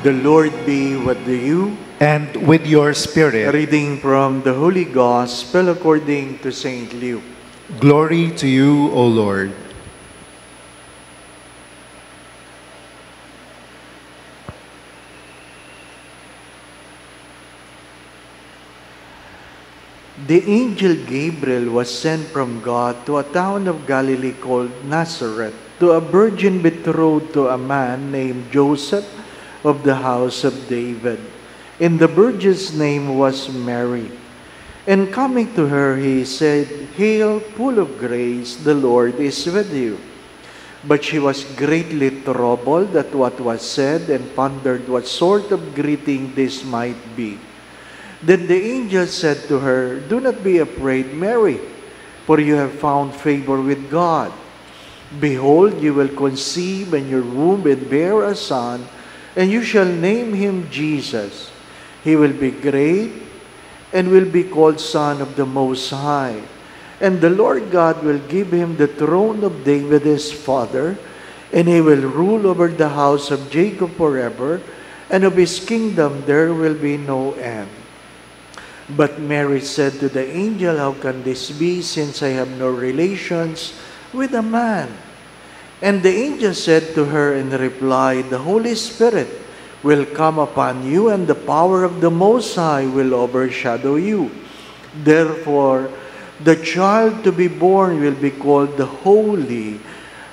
The Lord be with you. And with your spirit. A reading from the Holy Gospel according to St. Luke. Glory to you, O Lord. The angel Gabriel was sent from God to a town of Galilee called Nazareth, to a virgin betrothed to a man named Joseph of the house of David. And the virgin's name was Mary. And coming to her, he said, "Hail, full of grace, the Lord is with you." But she was greatly troubled at what was said and pondered what sort of greeting this might be. Then the angel said to her, "Do not be afraid, Mary, for you have found favor with God. Behold, you will conceive in your womb and bear a son, and you shall name him Jesus. He will be great and will be called Son of the Most High. And the Lord God will give him the throne of David his father, and he will rule over the house of Jacob forever, and of his kingdom there will be no end." But Mary said to the angel, "How can this be, since I have no relations with a man?" And the angel said to her in reply, "The Holy Spirit will come upon you, and the power of the Most High will overshadow you. Therefore, the child to be born will be called the Holy,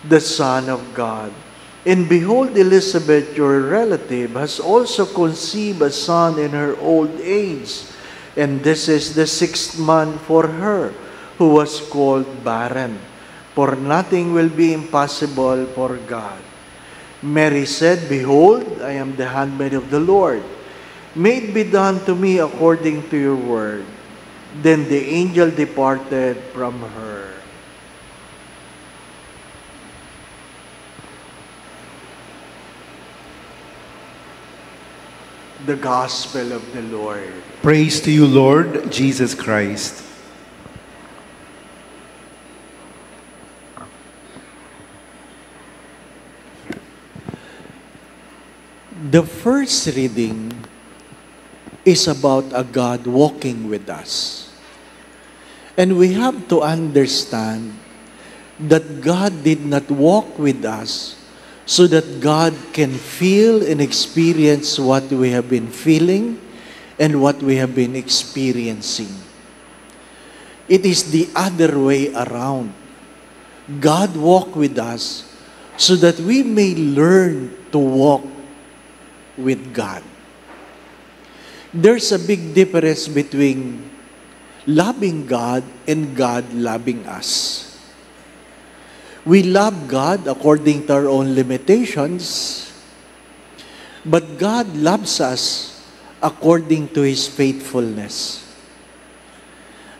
the Son of God. And behold, Elizabeth, your relative, has also conceived a son in her old age. And this is the 6th month for her, who was called barren. For nothing will be impossible for God." Mary said, "Behold, I am the handmaid of the Lord. May it be done to me according to your word." Then the angel departed from her. The Gospel of the Lord. Praise to you, Lord Jesus Christ. The first reading is about a God walking with us. And we have to understand that God did not walk with us so that God can feel and experience what we have been feeling and what we have been experiencing. It is the other way around. God walked with us so that we may learn to walk with God. There's a big difference between loving God and God loving us. We love God according to our own limitations, but God loves us according to His faithfulness.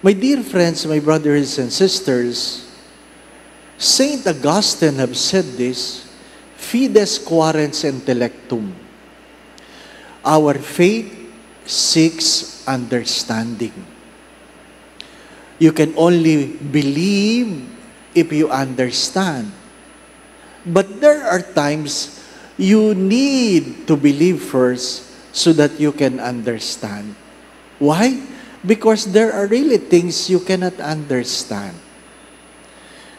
My dear friends, my brothers and sisters, Saint Augustine have said this, "Fides quaerens intellectum." Our faith seeks understanding. You can only believe if you understand. But there are times you need to believe first so that you can understand. Why? Because there are really things you cannot understand.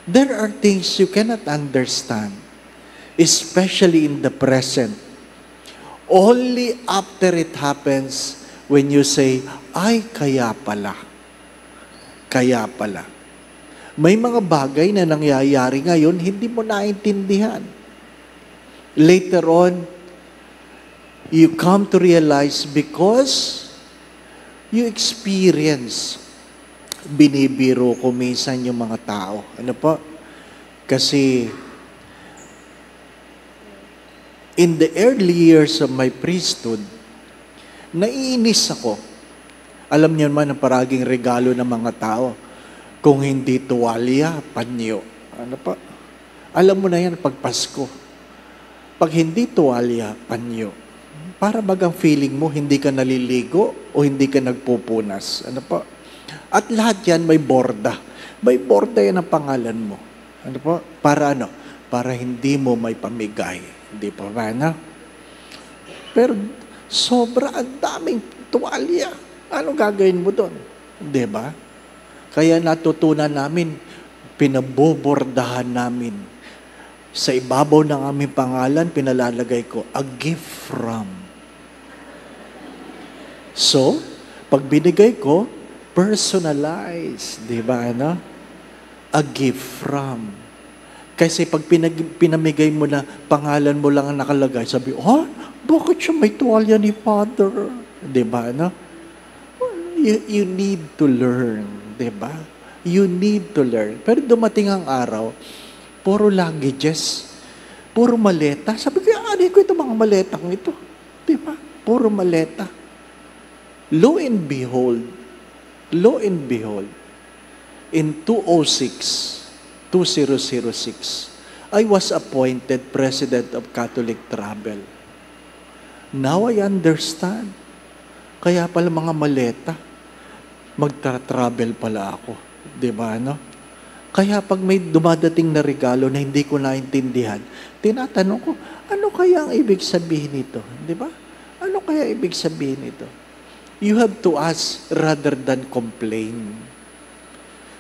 There are things you cannot understand, especially in the present. Only after it happens when you say, "Ay, kaya pala. Kaya pala." May mga bagay na nangyayari ngayon, hindi mo naintindihan. Later on, you come to realize because you experience. Binibiro ko minsan yung mga tao. Ano po? Kasi in the early years of my priesthood, naiinis ako. Alam niyo naman ang paraging regalo ng mga tao. Kung hindi tuwalya, panyo. Ano pa? Alam mo na yan pag Pasko. Pag hindi tuwalya, panyo. Para bagang feeling mo, hindi ka naliligo o hindi ka nagpupunas. Ano pa? At lahat yan may borda. May borda yan ang pangalan mo. Ano pa? Para ano? Para hindi mo may pamigay. Hindi pa ba, no? Pero sobra, ang daming tuwalya. Anong gagawin mo doon? Di ba? Kaya natutunan namin, pinabobordahan namin. Sa ibabaw ng aming pangalan, pinalalagay ko, a gift from. So, pag binigay ko, personalized. Di ba, ano? A gift from. Kasi pag pinamigay mo na pangalan mo lang ang nakalagay, sabi, bakit siya may tuwalya ni Father? Di ba, ano? You need to learn. Di ba? You need to learn. Pero dumating ang araw, puro languages, puro maleta. Sabi ko, ano ko ito mga maletang ito? Di ba? Puro maleta. Lo and behold, in 2006, I was appointed President of Catholic Travel. Now I understand. Kaya pala mga maleta, magtra-travel pala ako. Di ba, no? Kaya pag may dumadating na regalo na hindi ko naintindihan, tinatanong ko, ano kaya ang ibig sabihin nito? Di ba? Ano kaya ibig sabihin nito? You have to ask rather than complain.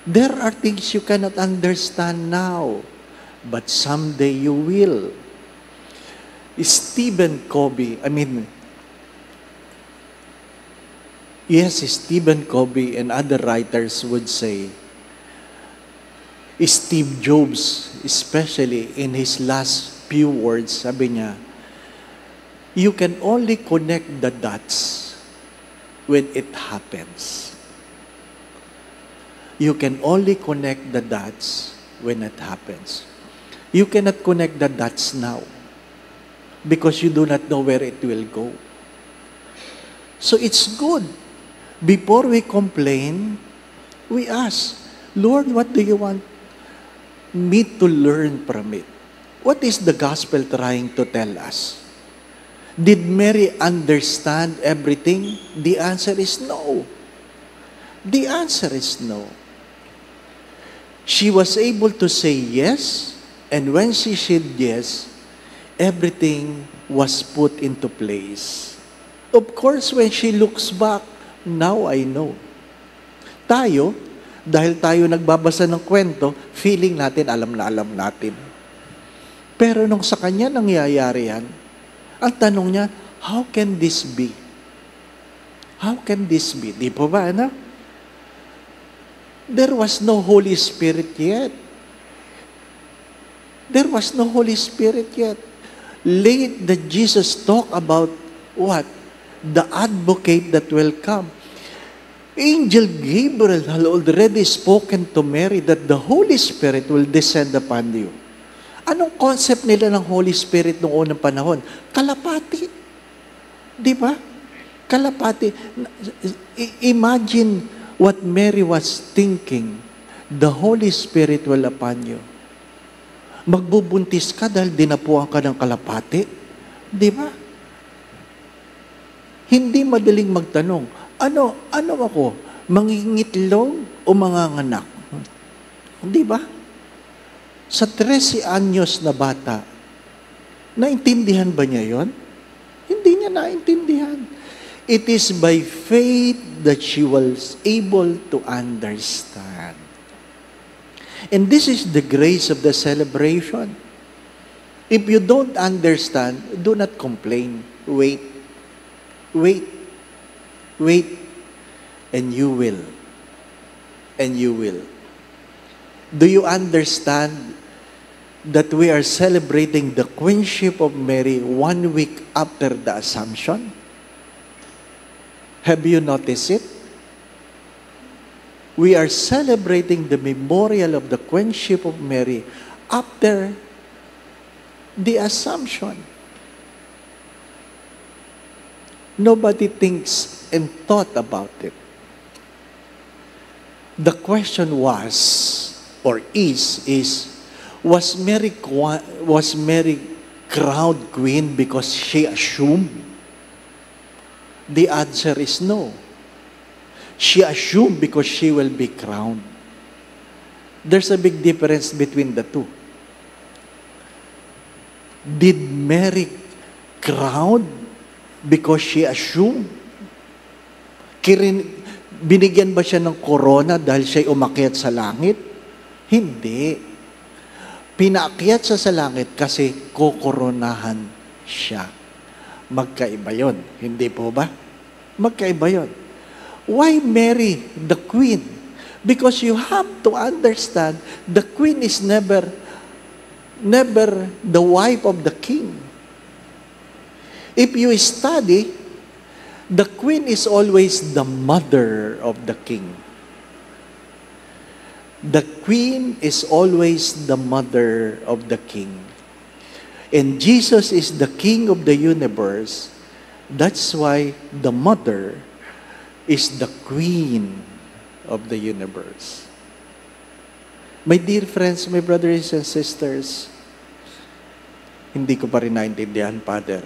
There are things you cannot understand now, but someday you will. Stephen Covey and other writers would say, Steve Jobs, especially in his last few words, sabi niya, you can only connect the dots when it happens. You can only connect the dots when it happens. You cannot connect the dots now because you do not know where it will go. So it's good. Before we complain, we ask, Lord, what do you want me to learn from it? What is the gospel trying to tell us? Did Mary understand everything? The answer is no. The answer is no. She was able to say yes, and when she said yes, everything was put into place. Of course, when she looks back, now I know. Tayo, dahil tayo nagbabasa ng kwento, feeling natin, alam na alam natin. Pero nung sa kanya nangyayari yan, ang tanong niya, how can this be? How can this be? Di po ba, ano? There was no Holy Spirit yet. There was no Holy Spirit yet. Late that Jesus talked about what? The advocate that will come. Angel Gabriel had already spoken to Mary that the Holy Spirit will descend upon you. Anong concept nila ng Holy Spirit noong unang panahon? Kalapati. Di ba? Kalapati. Imagine what Mary was thinking. The Holy Spirit will upon you. Magbubuntis ka dahil dinapuan ka ng kalapati. Di ba? Hindi madaling magtanong, ano ako? Mangingitlog o manganganak? Di ba? Sa 13 anyos na bata, naintindihan ba niya yon? Hindi niya naintindihan. It is by faith that she was able to understand. And this is the grace of the celebration. If you don't understand, do not complain. Wait. Wait. Wait. And you will. And you will. Do you understand that we are celebrating the queenship of Mary 1 week after the Assumption? Have you noticed it? We are celebrating the memorial of the queenship of Mary after the Assumption. Nobody thinks and thought about it. The question was, or is, was Mary crowned queen because she assumed? The answer is no. She assumed because she will be crowned. There's a big difference between the two. Did Mary crown because she assumed. Binigyan ba siya ng corona dahil siya umakyat sa langit? Hindi. Pinaakyat siya sa langit kasi kokoronahan siya. Magkaiba yun. Hindi po ba? Magkaiba yun. Why Mary, the queen? Because you have to understand, the queen is never the wife of the king. If you study, the queen is always the mother of the king. The queen is always the mother of the king. And Jesus is the king of the universe. That's why the mother is the queen of the universe. My dear friends, my brothers and sisters, hindi ko pa rin naintindihan, Father.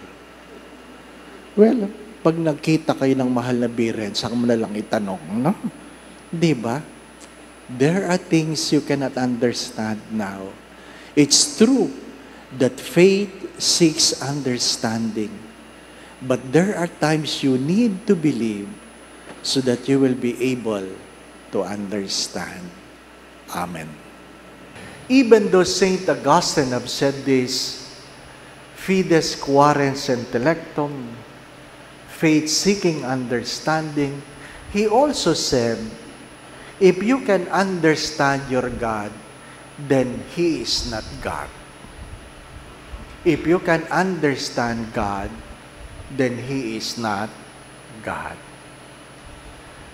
Well, pag nagkita kayo ng mahal na biren, saan mo na lang itanong, no? Di ba? There are things you cannot understand now. It's true that faith seeks understanding. But there are times you need to believe so that you will be able to understand. Amen. Even though Saint Augustine have said this, fides quaerens intellectum, faith seeking understanding, he also said, if you can understand your God, then He is not God. If you can understand God, then He is not God.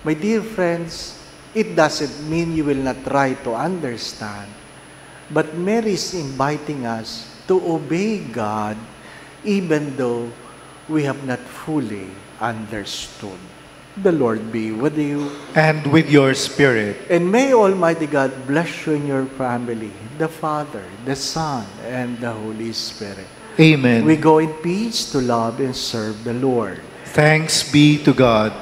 My dear friends, it doesn't mean you will not try to understand, but Mary is inviting us to obey God even though we have not fully understood. The Lord be with you. And with your spirit. And may Almighty God bless you and your family, the Father, the Son, and the Holy Spirit. Amen. We go in peace to love and serve the Lord. Thanks be to God.